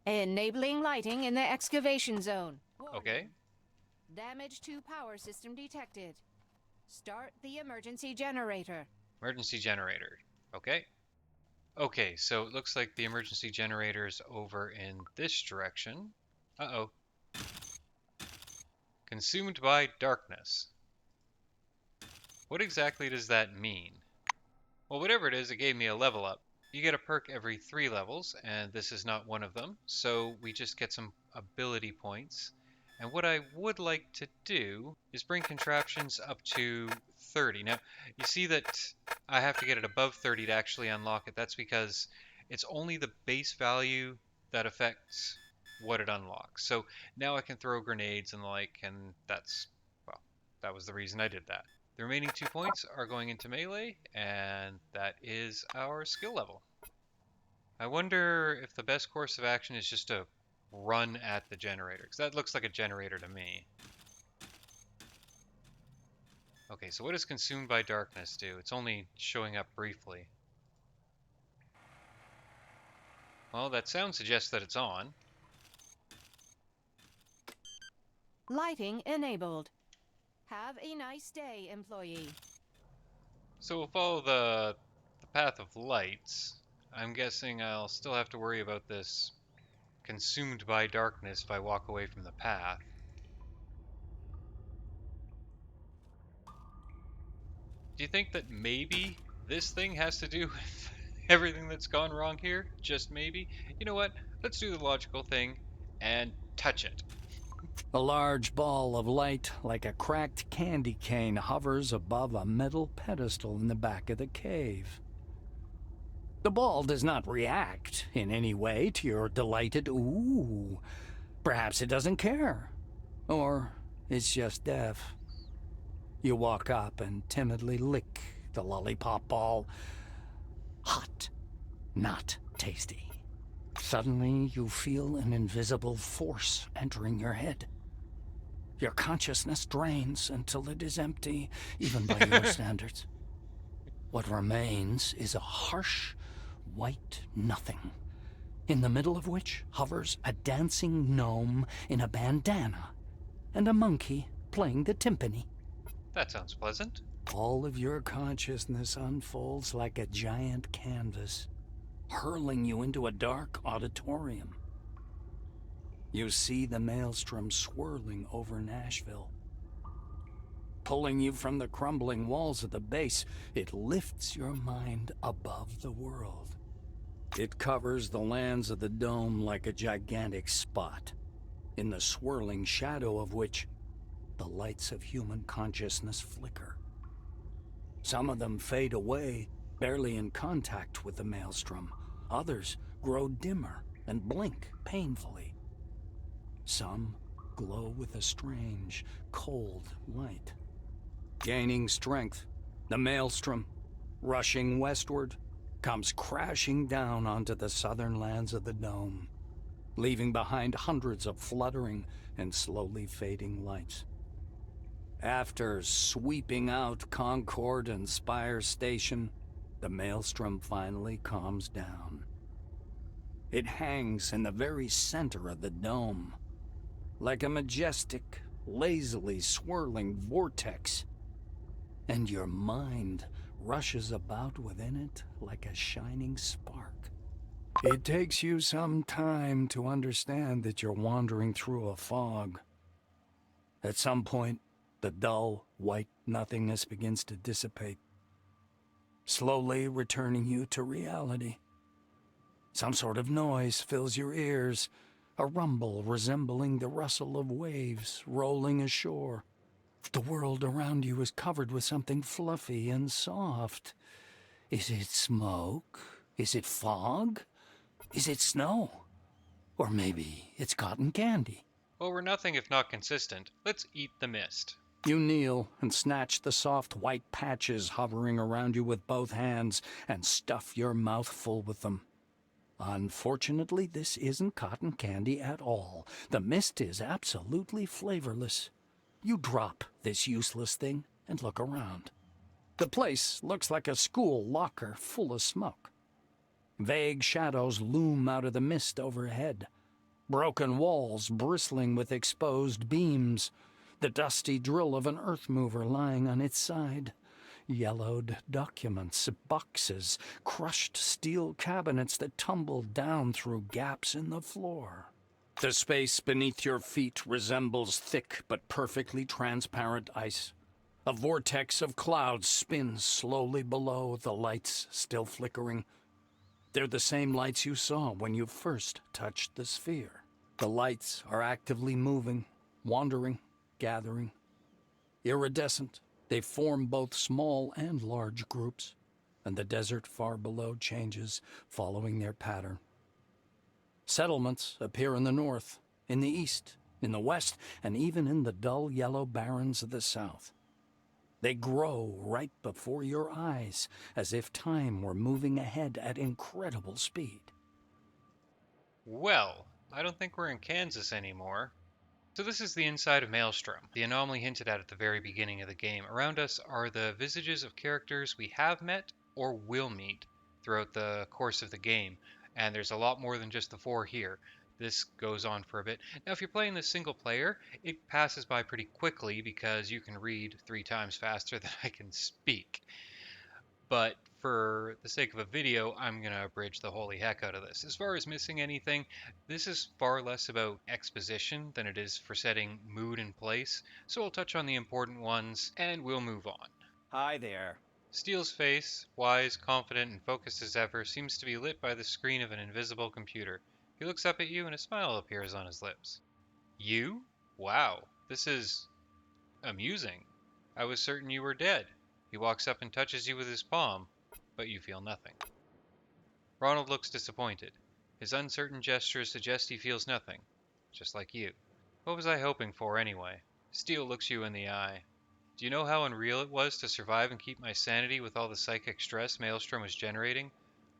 Enabling lighting in the excavation zone. Okay. Damage to power system detected. Start the emergency generator. Emergency generator. Okay. Okay, so it looks like the emergency generator's over in this direction. Uh-oh. Consumed by darkness. What exactly does that mean? Well, whatever it is, it gave me a level up. You get a perk every 3 levels, and this is not one of them, so we just get some ability points. And what I would like to do is bring contraptions up to 30. Now, you see that I have to get it above 30 to actually unlock it. That's because it's only the base value that affects what it unlocks. So now I can throw grenades and the like, and well, that was the reason I did that. The remaining 2 points are going into melee, and that is our skill level. I wonder if the best course of action is just to run at the generator, because that looks like a generator to me. Okay, so what does Consumed by Darkness do? It's only showing up briefly. Well, that sound suggests that it's on. Lighting enabled. Have a nice day, employee. So we'll follow the path of lights. I'm guessing I'll still have to worry about this Consumed by Darkness if I walk away from the path. Do you think that maybe this thing has to do with everything that's gone wrong here? Just maybe? You know what? Let's do the logical thing and touch it. A large ball of light, like a cracked candy cane, hovers above a metal pedestal in the back of the cave. The ball does not react in any way to your delighted ooh. Perhaps it doesn't care. Or it's just deaf. You walk up and timidly lick the lollipop ball. Hot, not tasty. Suddenly, you feel an invisible force entering your head. Your consciousness drains until it is empty, even by your standards. What remains is a harsh, white nothing, in the middle of which hovers a dancing gnome in a bandana and a monkey playing the timpani. That sounds pleasant. All of your consciousness unfolds like a giant canvas, hurling you into a dark auditorium. You see the maelstrom swirling over Nashville. Pulling you from the crumbling walls of the base, it lifts your mind above the world. It covers the lands of the dome like a gigantic spot, in the swirling shadow of which the lights of human consciousness flicker. Some of them fade away, barely in contact with the maelstrom. Others grow dimmer and blink painfully. Some glow with a strange, cold light. Gaining strength, the maelstrom, rushing westward, comes crashing down onto the southern lands of the dome, leaving behind hundreds of fluttering and slowly fading lights. After sweeping out Concord and Spire Station, the maelstrom finally calms down. It hangs in the very center of the dome, like a majestic, lazily swirling vortex, and your mind rushes about within it like a shining spark. It takes you some time to understand that you're wandering through a fog. At some point, the dull, white nothingness begins to dissipate, slowly returning you to reality. Some sort of noise fills your ears, a rumble resembling the rustle of waves rolling ashore. The world around you is covered with something fluffy and soft. Is it smoke? Is it fog? Is it snow? Or maybe it's cotton candy. Well, we're nothing if not consistent. Let's eat the mist. You kneel and snatch the soft white patches hovering around you with both hands and stuff your mouth full with them. Unfortunately, this isn't cotton candy at all. The mist is absolutely flavorless. You drop this useless thing and look around. The place looks like a school locker full of smoke. Vague shadows loom out of the mist overhead. Broken walls bristling with exposed beams. The dusty drill of an earth mover lying on its side. yellowed documents, boxes, crushed steel cabinets that tumbled down through gaps in the floor. The space beneath your feet resembles thick but perfectly transparent ice. A vortex of clouds spins slowly below, the lights still flickering. They're the same lights you saw when you first touched the sphere. The lights are actively moving, wandering, gathering. Iridescent, they form both small and large groups, and the desert far below changes, following their pattern. Settlements appear in the north, in the east, in the west, and even in the dull yellow barrens of the south. They grow right before your eyes, as if time were moving ahead at incredible speed. Well, I don't think we're in Kansas anymore. So this is the inside of Maelstrom, the anomaly hinted at the very beginning of the game. Around us are the visages of characters we have met or will meet throughout the course of the game, and there's a lot more than just the 4 here. This goes on for a bit. Now, if you're playing this single player, it passes by pretty quickly because you can read 3 times faster than I can speak. But for the sake of a video, I'm going to abridge the holy heck out of this. As far as missing anything, this is far less about exposition than it is for setting mood and place, so I'll touch on the important ones, and we'll move on. Hi there. Steele's face, wise, confident, and focused as ever, seems to be lit by the screen of an invisible computer. He looks up at you and a smile appears on his lips. You? Wow, this is amusing. I was certain you were dead. He walks up and touches you with his palm, but you feel nothing. Ronald looks disappointed. His uncertain gestures suggest he feels nothing, just like you. What was I hoping for anyway? Steele looks you in the eye. Do you know how unreal it was to survive and keep my sanity with all the psychic stress Maelstrom was generating?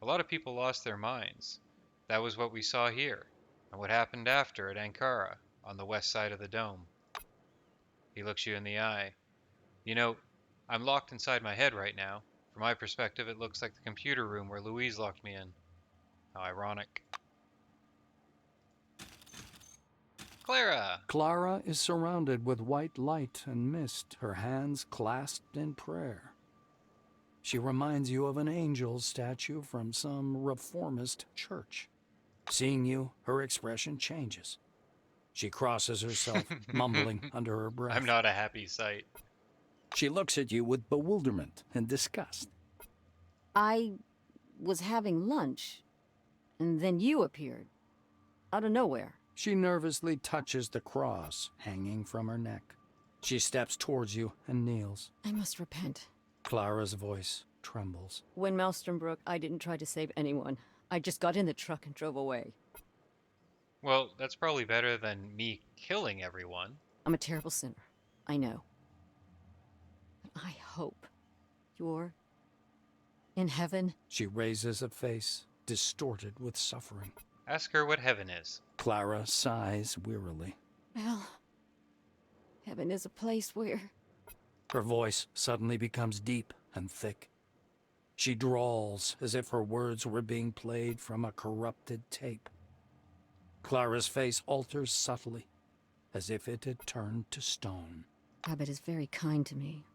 A lot of people lost their minds. That was what we saw here, and what happened after at Ankara, on the west side of the dome. He looks you in the eye. You know, I'm locked inside my head right now. From my perspective, it looks like the computer room where Louise locked me in. How ironic. Clara! Clara is surrounded with white light and mist, her hands clasped in prayer. She reminds you of an angel statue from some reformist church. Seeing you, her expression changes. She crosses herself, mumbling under her breath. I'm not a happy sight. She looks at you with bewilderment and disgust. I was having lunch, and then you appeared. Out of nowhere. She nervously touches the cross hanging from her neck. She steps towards you and kneels. I must repent. Clara's voice trembles. When Maelstrom broke, I didn't try to save anyone. I just got in the truck and drove away. Well, that's probably better than me killing everyone. I'm a terrible sinner. I know. But I hope you're in heaven. She raises a face distorted with suffering. Ask her what heaven is. Clara sighs wearily. Well, heaven is a place where... Her voice suddenly becomes deep and thick. She drawls as if her words were being played from a corrupted tape. Clara's face alters subtly, as if it had turned to stone. Abbott is very kind to me,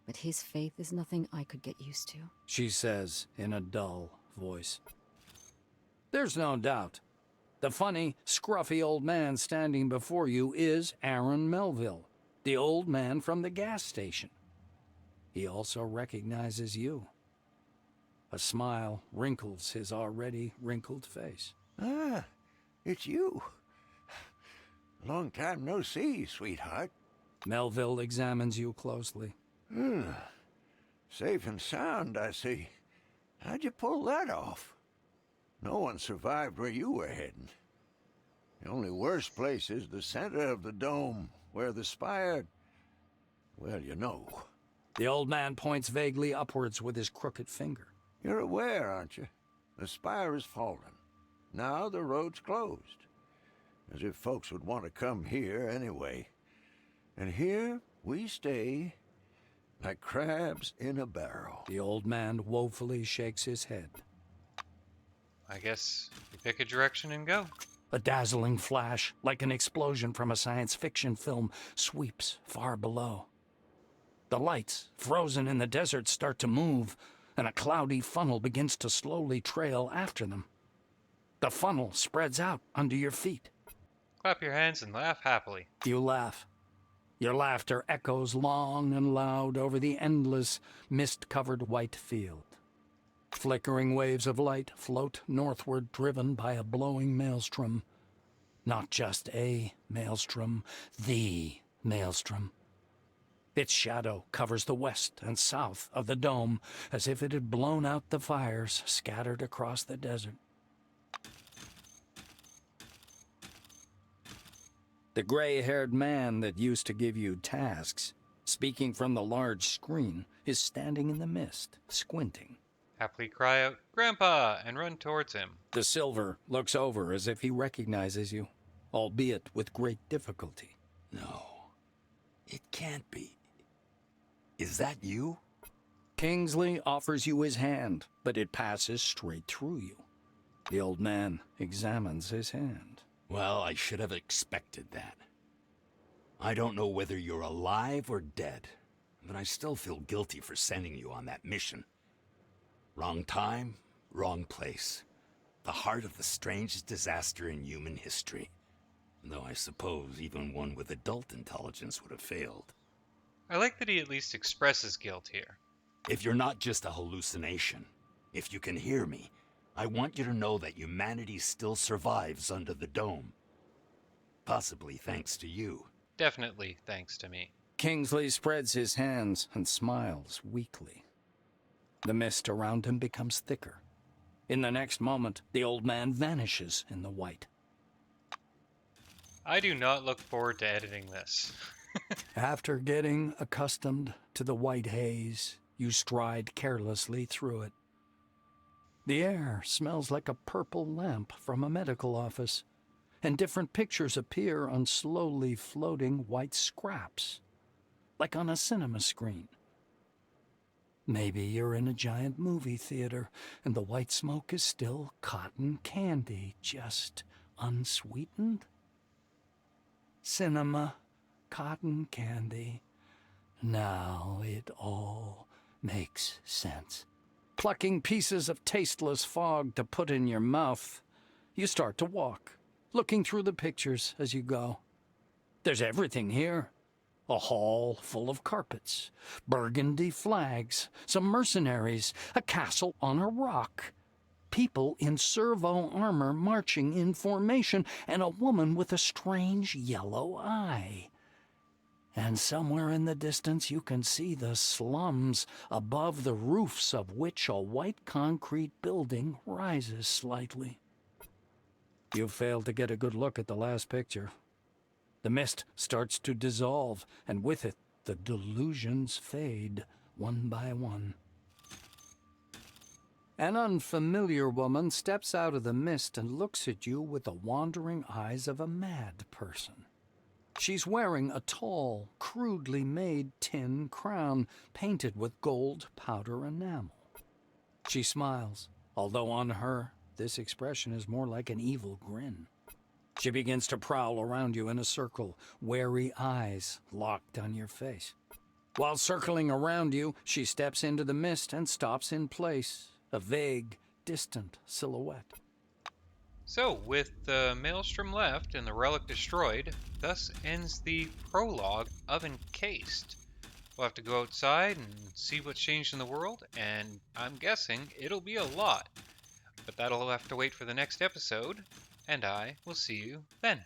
but his faith is nothing I could get used to. She says in a dull voice. There's no doubt. The funny, scruffy old man standing before you is Aaron Melville, the old man from the gas station. He also recognizes you. A smile wrinkles his already wrinkled face. Ah, it's you. Long time no see, sweetheart. Melville examines you closely. Safe and sound, I see. How'd you pull that off? No one survived where you were heading. The only worst place is the center of the dome, where the spire... Well, you know. The old man points vaguely upwards with his crooked finger. You're aware, aren't you? The spire has fallen. Now the road's closed. As if folks would want to come here anyway. And here we stay, like crabs in a barrel. The old man woefully shakes his head. I guess you pick a direction and go. A dazzling flash, like an explosion from a science fiction film, sweeps far below. The lights, frozen in the desert, start to move, and a cloudy funnel begins to slowly trail after them. The funnel spreads out under your feet. Clap your hands and laugh happily. You laugh. Your laughter echoes long and loud over the endless, mist-covered white field. Flickering waves of light float northward, driven by a blowing maelstrom. Not just a maelstrom, the maelstrom. Its shadow covers the west and south of the dome, as if it had blown out the fires scattered across the desert. The gray-haired man that used to give you tasks, speaking from the large screen, is standing in the mist, squinting. Happily cry out, "Grandpa!" and run towards him. The silver looks over as if he recognizes you, albeit with great difficulty. No, it can't be. Is that you? Kingsley offers you his hand, but it passes straight through you. The old man examines his hand. Well, I should have expected that. I don't know whether you're alive or dead, but I still feel guilty for sending you on that mission. Wrong time, wrong place. The heart of the strangest disaster in human history. Though I suppose even one with adult intelligence would have failed. I like that he at least expresses guilt here. If you're not just a hallucination, if you can hear me, I want you to know that humanity still survives under the dome. Possibly thanks to you. Definitely thanks to me. Kingsley spreads his hands and smiles weakly. The mist around him becomes thicker. In the next moment, the old man vanishes in the white. I do not look forward to editing this. After getting accustomed to the white haze, you stride carelessly through it. The air smells like a purple lamp from a medical office, and different pictures appear on slowly floating white scraps, like on a cinema screen. Maybe you're in a giant movie theater, and the white smoke is still cotton candy, just unsweetened. Cinema, cotton candy. Now it all makes sense. Plucking pieces of tasteless fog to put in your mouth, you start to walk, looking through the pictures as you go. There's everything here. A hall full of carpets, burgundy flags, some mercenaries, a castle on a rock, people in servo armor marching in formation, and a woman with a strange yellow eye. And somewhere in the distance you can see the slums, above the roofs of which a white concrete building rises slightly. You failed to get a good look at the last picture. The mist starts to dissolve, and with it, the delusions fade one by one. An unfamiliar woman steps out of the mist and looks at you with the wandering eyes of a mad person. She's wearing a tall, crudely made tin crown painted with gold powder enamel. She smiles, although on her, this expression is more like an evil grin. She begins to prowl around you in a circle, wary eyes locked on your face. While circling around you, she steps into the mist and stops in place, a vague, distant silhouette. So, with the Maelstrom left and the relic destroyed, thus ends the prologue of Encased. We'll have to go outside and see what's changed in the world, and I'm guessing it'll be a lot. But that'll have to wait for the next episode, and I will see you then.